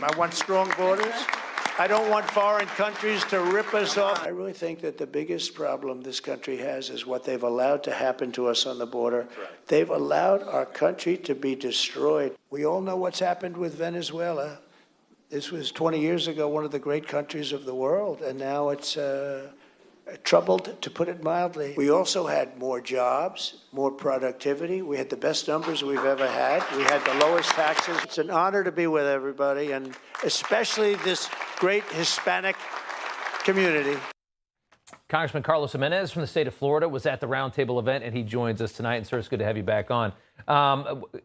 I want strong borders. I don't want foreign countries to rip us off. I really think that the biggest problem this country has is what they've allowed to happen to us on the border. They've allowed our country to be destroyed. We all know what's happened with Venezuela. This was 20 years ago one of the great countries of the world, and now it's troubled, to put it mildly. We also had more jobs, more productivity. We had the best numbers we've ever had. We had the lowest taxes. It's an honor to be with everybody, and especially this great Hispanic community. Congressman Carlos Gimenez from the state of Florida was at the roundtable event, and he joins us tonight. And sir, it's good to have you back on.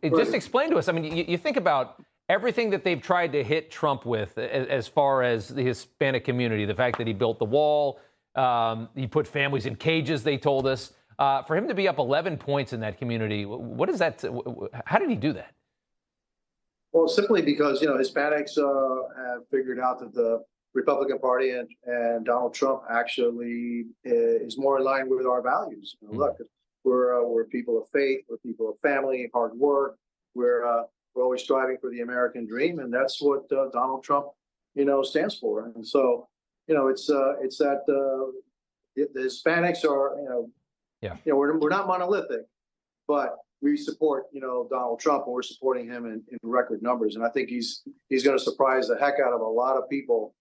Just explain to us, I mean, you think about everything that they've tried to hit Trump with as far as the Hispanic community, the fact that he built the wall, he put families in cages, they told us. For him to be up 11 points in that community, what is that? How did he do that? Well, simply because, Hispanics have figured out that the Republican Party and Donald Trump actually is more in line with our values. Look, we're people of faith, we're people of family, hard work. We're always striving for the American dream, and that's what Donald Trump, stands for. And so, it's that the Hispanics are, we're not monolithic, but we support, Donald Trump, and we're supporting him in record numbers. And I think he's going to surprise the heck out of a lot of people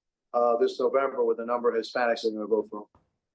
this November with the number of Hispanics that are going to vote for him.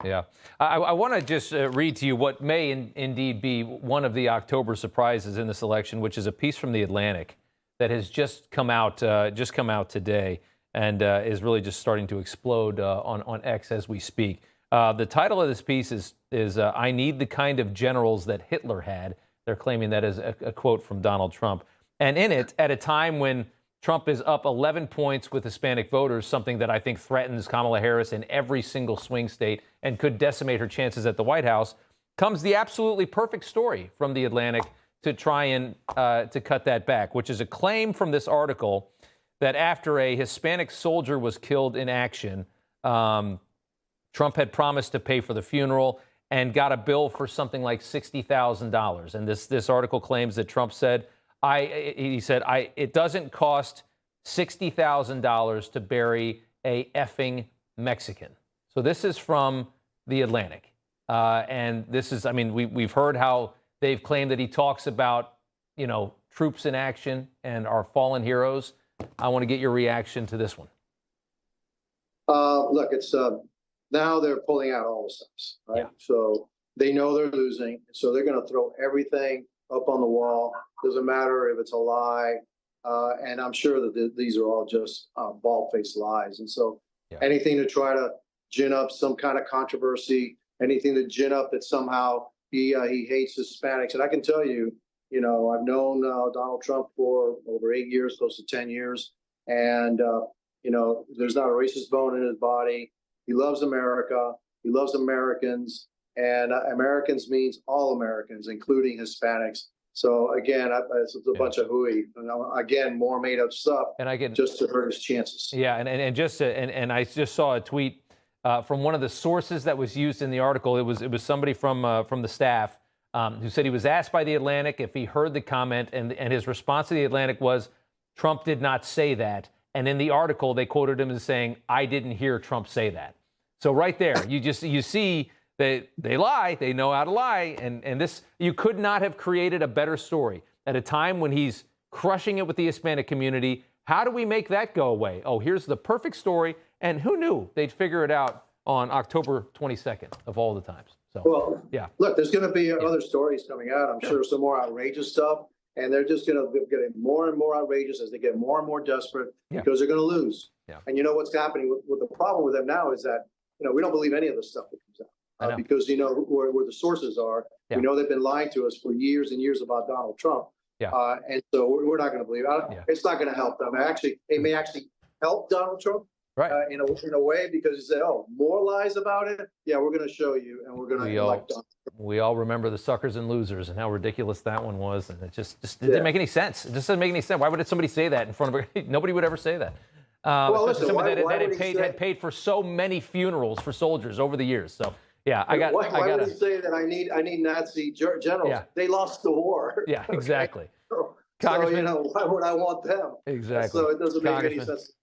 Yeah. I want to just read to you what may indeed be one of the October surprises in this election, which is a piece from The Atlantic that has just come out today and is really just starting to explode on X as we speak. The title of this piece is I Need the Kind of Generals That Hitler Had. They're claiming that is a quote from Donald Trump. And in it, at a time when Trump is up 11 points with Hispanic voters, something that I think threatens Kamala Harris in every single swing state and could decimate her chances at the White House, comes the absolutely perfect story from The Atlantic to try and to cut that back, which is a claim from this article that after a Hispanic soldier was killed in action, Trump had promised to pay for the funeral and got a bill for something like $60,000. And this article claims that Trump said, it doesn't cost $60,000 to bury a effing Mexican. So this is from The Atlantic. And this is, we've heard how they've claimed that he talks about, troops in action and our fallen heroes. I want to get your reaction to this one. Look, it's now they're pulling out all the stops, right? Yeah. So they know they're losing. So they're going to throw everything up on the wall. Doesn't matter if it's a lie. And I'm sure that these are all just bald-faced lies. And so anything to try to gin up some kind of controversy, anything to gin up that somehow he hates Hispanics. And I can tell you, I've known Donald Trump for over 8 years, close to 10 years. And, there's not a racist bone in his body. He loves America. He loves Americans. And Americans means all Americans, including Hispanics. So again, it's a bunch of hooey. Again, more made up stuff. And I get just to hurt his chances. Yeah, and I just saw a tweet from one of the sources that was used in the article. It was somebody from the staff who said he was asked by The Atlantic if he heard the comment, and his response to The Atlantic was, Trump did not say that. And in the article, they quoted him as saying, I didn't hear Trump say that. So right there, you see. They lie. They know how to lie. And this, you could not have created a better story at a time when he's crushing it with the Hispanic community. How do we make that go away? Oh, here's the perfect story. And who knew they'd figure it out on October 22nd of all the times? So, well, yeah. Look, there's going to be other stories coming out. I'm sure some more outrageous stuff. And they're just going to get more and more outrageous as they get more and more desperate because they're going to lose. Yeah. And you know what's happening with the problem with them now is that, we don't believe any of the stuff that comes out. Because where the sources are. We know they've been lying to us for years and years about Donald Trump. And so we're not going to believe it. It's not going to help them. It may actually help Donald Trump in a way, because he said, more lies about it. Yeah, we're going to show you, and we're going to elect Donald Trump. We all remember the suckers and losers and how ridiculous that one was, and it just didn't make any sense. It just doesn't make any sense. Why would somebody say that in front of her? Nobody would ever say that. Well, listen, somebody that had paid for so many funerals for soldiers over the years. So. Yeah, why would he say that I need Nazi generals? Yeah. They lost the war. Yeah, exactly. So, Congressman, why would I want them? exactly. So it doesn't make any Congressman. sense.